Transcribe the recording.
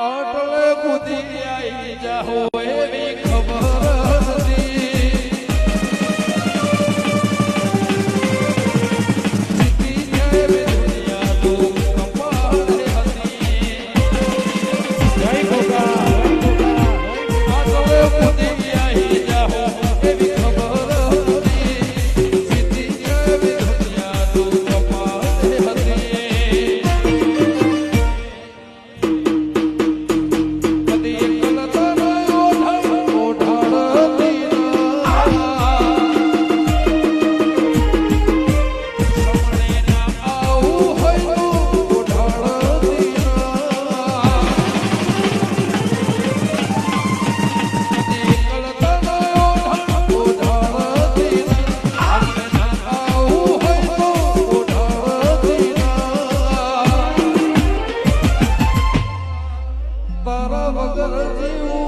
અટલે કૂદી આઈ જાહો એવી ખબર નથી. જીતી જાય દુનિયા તો કપાળે હતી. જય ગોગા અટલે કૂદી આઈ જાહો એવી ખબર હતી. જીતી જાય દુનિયા તો કપાળે હતી. તારા વગર જીવું